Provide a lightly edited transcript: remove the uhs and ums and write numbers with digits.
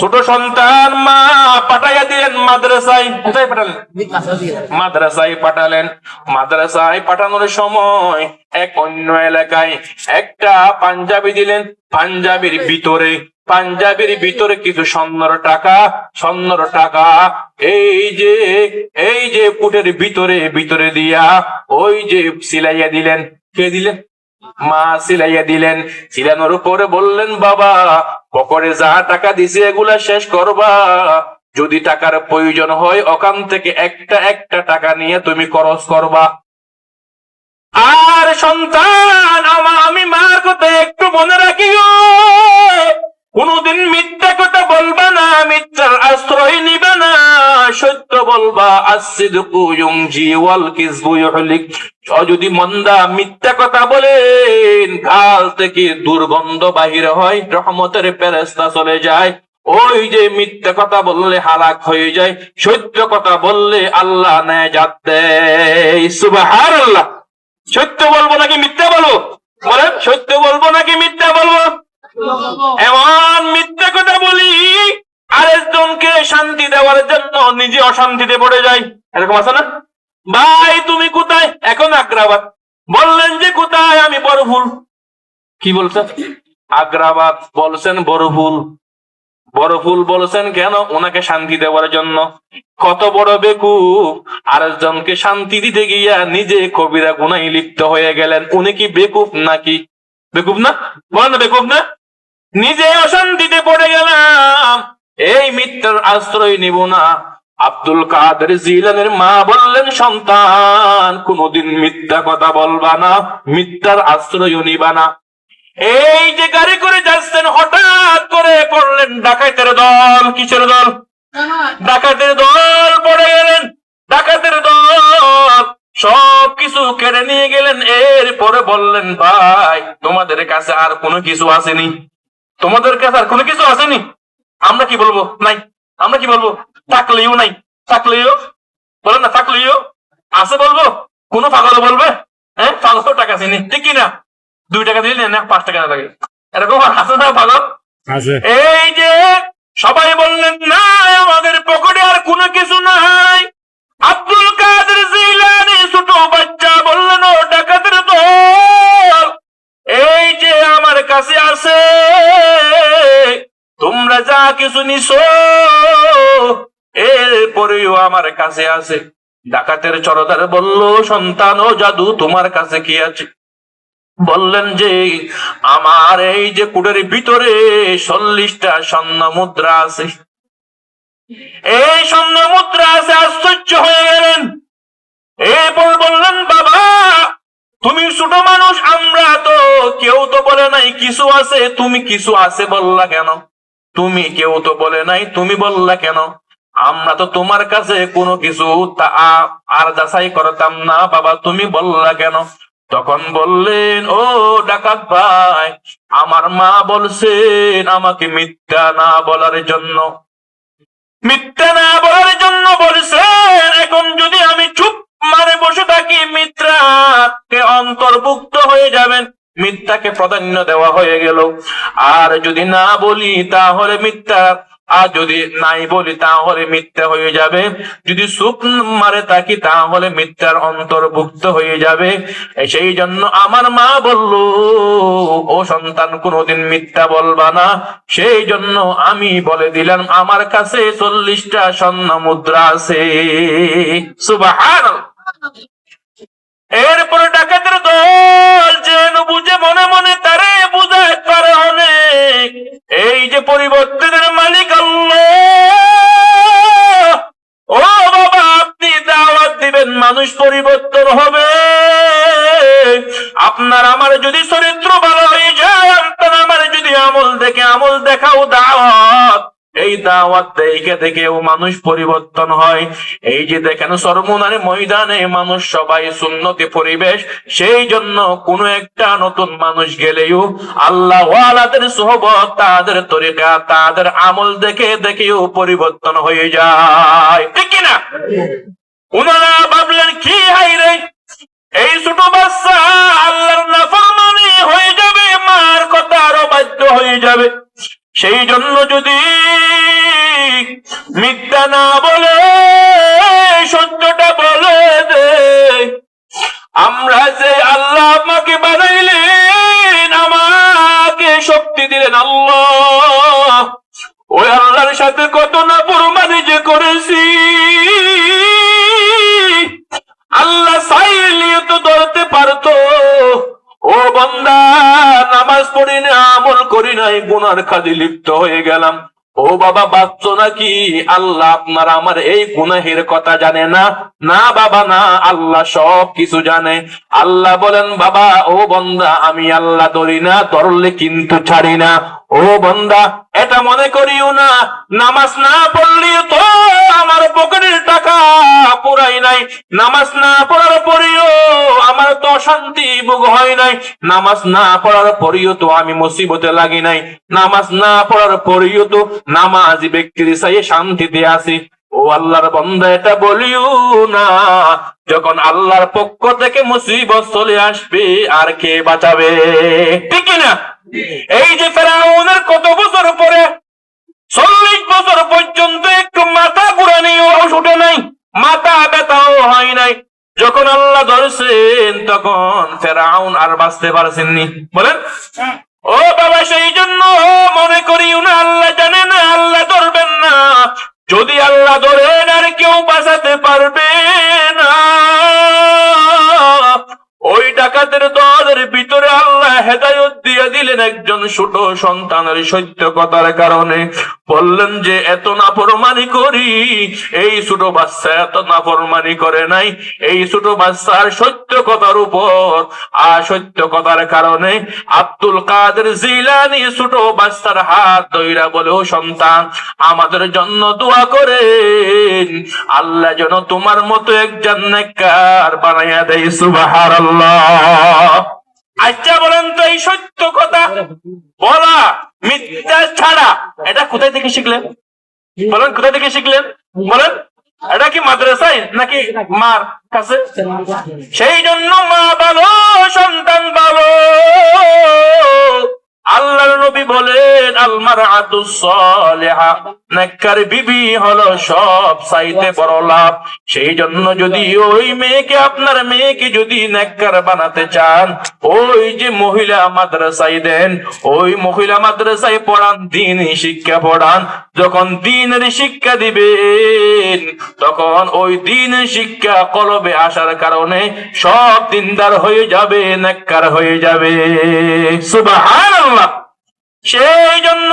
ছোট সন্তান মা পাঠাইয়া দিলেন মাদ্রাসায়। কোথায় পাঠালেন? মাদ্রাসায় পাঠালেন। মাদ্রাসায় পাঠানোর সময় এক অন্য এলাকায় একটা পাঞ্জাবি দিলেন। পাঞ্জাবির ভিতরে কিছু স্বর্ণর টাকা এই যে পুটের ভিতরে দিয়া ওই যে সিলাইয়া দিলেন। কে দিলেন? মা সিলাইয়া দিলেন। সিলানোর উপরে বললেন, বাবা পকেটে যা টাকা দিছে এগুলা শেষ করবা, যদি টাকার প্রয়োজন হয় ওখান থেকে একটা টাকা নিয়ে তুমি খরচ করবা। আর সন্তান আমি মার কথা একটু মনে রাখিও, কোনদিন মিথ্যা কথা বলবা না, মিথ্যার আশ্রয় নিবা না, সত্য বলবা। as-sidqu yunji wal kizbu yuhlik। যদি মন্দা মিথ্যা কথা বলেন গাল থেকে দুর্গন্ধ বাহির হয়, রহমতের ফেরেশতা চলে যায়। ওই যে মিথ্যা কথা বললে হালাক হয়ে যায়, সত্য কথা বললে আল্লাহ নেজাত দেয়। সুবহানাল্লাহ। সত্য বলবো নাকি মিথ্যা বলবো? বলেন, সত্য বলবো নাকি মিথ্যা বলবো? এমন মিথ্যা কথা বলি আরেকজনকে শান্তি দেওয়ার জন্য নিজে অশান্তিতে পড়ে যায়। এরকম আছে না? ভাই তুমি কোথায়? এখন আগ্রাবাদ। বললেন যে কোথায়? আমি বড়ভুল। কি বলছেন? আগ্রাবাদ বলছেন বড়ভুল। বড়ভুল বলছেন কেন? ওনাকে শান্তি দেওয়ার জন্য। কত বড় বেকুব! আরেকজনকে শান্তি দিতে গিয়া নিজে কবিরা গুনায় লিপ্ত হয়ে গেলেন। উনি কি বেকুব নাকি? বেকুব না? বলেন না বেকুব না? নিজে অশান্তিতে পড়ে গেলাম, এই মিথ্যার আশ্রয় নিব না। আব্দুল কাদের জিলানীর মা বললেন, সন্তান কোনদিন মিথ্যা কথা বলবা না, মিথ্যার আশ্রয় নিবা না। এই যে গাড়ি করে যাচ্ছেন, হঠাৎ করে পড়লেন ডাকাতের দল। কিসের দল? ডাকাতের দল পড়ে গেলেন। ডাকাতের দল সবকিছু কেড়ে নিয়ে গেলেন। এরপরে বললেন, ভাই তোমাদের কাছে আর কোনো কিছু আসেনি? তোমাদের কাছে আর কোনো কিছু আসেনি? আমরা কি বলবো? নাই। আমরা কি বলবো? থাকলেও নাই। থাকলেও বলেন না, থাকলেও আছে বলবো? কোন পাগল বলবে? হ্যাঁ, পাগল টাকা চিনি, ঠিক কিনা? 2 টাকা দিলে না 5 টাকা লাগে, এরকম আছে না পাগল? এই যে সবাই বললেন, না আমাদের পকেটে আর কোনো কিছু নাই। আব্দুল কাদের জিলানী ছোট বাচ্চা বললেন, ও ডাকাতের দল, এই যে আমার কাছে আছে, তোমরা যা কিছু নিছো এরপরেও আমার কাছে আছে। ডাকাতের চরদার বলল, সন্তান ও জাদু তোমার কাছে কি আছে? বললেন যে আমার এই যে কুটের ভিতরে 40টা স্বর্ণ মুদ্রা আছে। এই স্বর্ণ মুদ্রা আছে। আশ্চর্য হয়ে গেলেন। এরপর বললেন, বাবা তুমি ছোট মানুষ, আমরা তো কেউ তো বলে নাই কিছু আছে, তুমি কিছু আছে বললা কেন? তুমি কেউ তো বলে নাই, তুমি বললা কেন? আমরা তো তোমার কাছে কোনো কিছু আর যাচাই করতাম না, বাবা তুমি বললা কেন? তখন বললেন, ও ডাকাত ভাই, আমার মা বলছেন আমাকে মিথ্যা না বলার জন্য। মিথ্যা না বলার জন্য বলছেন। এখন যদি আমি চুপ মানে বসে থাকি, মিথ্যাকে অন্তর্ভুক্ত হয়ে যাবেন, মিথ্যাকে প্রাধান্য দেওয়া হয়ে গেল। আর যদি না বলি তাহলে মিথ্যা, আর যদি নাই বলি তাহলে মিথ্যা হয়ে যাবে। যদি চুপ মারে থাকি তাহলে মিথ্যার অন্তর্ভুক্ত হয়ে যাবে। সেই জন্য আমার মা বলল, ও সন্তান কোনদিন মিথ্যা বলবা না। সেই জন্য আমি বলে দিলাম আমার কাছে 40টা স্বর্ণ মুদ্রা আছে। সুবহানাল্লাহ। এরপরে ডাকাতের দল যেন বুঝে মনে মনে তারে বুঝায় পারে অনেক, এই যে পরিবর্তনের মালিক আল্লাহ। ও বাবা, আপনি দাওয়াত দিবেন মানুষ পরিবর্তন হবে। আপনার আমার যদি চরিত্র ভালো হয়ে যায়, আপনার আমার যদি আমল দেখে আমল দেখাও দাওয়াত, এই দাওয়াত দেখেও মানুষ পরিবর্তন হয়। এই যে দেখেন সরমুনারে ময়দানে মানুষ সবাই সুন্নতি পরিবেশ, সেই জন্য কোন একটা নতুন মানুষ গেলেও আল্লাহ ওয়ালাদের সোহবত, তাদের তরিকা, তাদের আমল দেখেও পরিবর্তন হয়ে যায়, ঠিক কিনা? উনারা ভাবলেন কি হাই রে, এই ছোট বাচ্চা আল্লাহর নাফরমানি হয়ে যাবে, মার কথা আরো বাধ্য হয়ে যাবে। সেই জন্য যদি মিথ্যা না বলে সত্যটা বলে দে। আমরা যে আল্লাহ আমাকে বানাইলেন, আমাকে শক্তি দিলেন আল্লাহ, ওই আল্লাহর সাথে কত না নাফরমানি যে করেছি, আল্লাহ চাইলে তো ধরতে পারতো। ও বান্দা, নামাজ পড়ি না, আমল করি নাই, গুনার কাজে লিপ্ত হয়ে গেলাম। ও বাবা, বাঁচছো নাকি? আল্লাহ আপনার আমার এই গুনাহের কথা জানে না? না বাবা না, আল্লাহ সব কিছু জানে। আল্লাহ বলেন, বাবা ও বান্দা, আমি আল্লাহ ধরি না, ধরলে কিন্তু ছাড়ি না। ও বান্দা, এটা মনে করিও না নামাজ না পড়লিও তো আমার পকেটের টাকা পুরাই নাই, নামাজ না পড়ার পরেও আমার তো শান্তি ভোগ হয় নাই, নামাজ না পড়ার পরেও তো আমি মুসিবতে লাগি নাই, নামাজ না পড়ার পরেও তো নামাজি ব্যক্তির চাইয়ে শান্তিতে আছি। ও আল্লাহর বান্দা, এটা বলিও না। যখন আল্লাহর পক্ষ থেকে মুসিবত চলে আসবে, আর কে বাঁচাবে? ঠিক না? এই যে ফেরাউনের কত বছর পরে, 40 বছর পর্যন্ত একটু মাথা ঘুরানিও উঠে নাই, মাথা ব্যথাও হয় নাই। যখন আল্লাহ ধরছেন, তখন ফেরাউন আর বাঁচতে পারছেননি। বলেন ও বাবা, সেই জন্য মনে করিও না আল্লাহ জানে না, আল্লাহ ধরবেন না। যদি আল্লাহ ধরেন, আর কেউ বাঁচাতে পারবে না। ওই ডাকাতের দলের ভিতরে আল্লাহ হেদায়েত দিয়ে দিলেন একজন ছোট সন্তানের সত্য কথার কারণে। বললেন যে এত নাফরমানি করি, এই ছোট বাচ্চা এত নাফরমানি করে নাই, এই ছোট বাচ্চার সত্য কথার উপর আর সত্য কথার কারণে আব্দুল কাদের জিলানী ছোট বাচ্চার হাত ধইরা বলে, ও সন্তান, আমাদের জন্য দোয়া করেন, আল্লাহ যেন তোমার মতো একজন নেককার বানাইয়া দেয়। সুবহানাল্লাহ। আচ্ছা বলেন তো, এই সত্য কথা বলা, মিথ্যা ছাড়া, এটা কোথায় থেকে শিখলেন? বলেন কোথায় থেকে শিখলেন? বলেন, এটা কি মাদ্রাসায় নাকি মার কাছে? সেই জন্য মা ভালো, সন্তান ভালো। আল্লাহর নবী বলেন, আল মারআতুস সালিহা, নেককার বিবি হলো সব চাইতে বড় লাভ। সেই জন্য যদি ওই মেয়েকে, আপনার মেয়েকে যদি নেককার বানাতে চান, ওই যে মহিলা মাদ্রাসায় দেন, ওই মহিলা মাদ্রাসায় পড়ান, দ্বীনি শিক্ষা পড়ান। যখন দ্বীনের শিক্ষা দিবেন, তখন ওই দ্বীনের শিক্ষা কলবে আসার কারণে সব দিনদার হয়ে যাবে, নেককার হয়ে যাবে। সুবহানাল্লাহ। সেই জন্য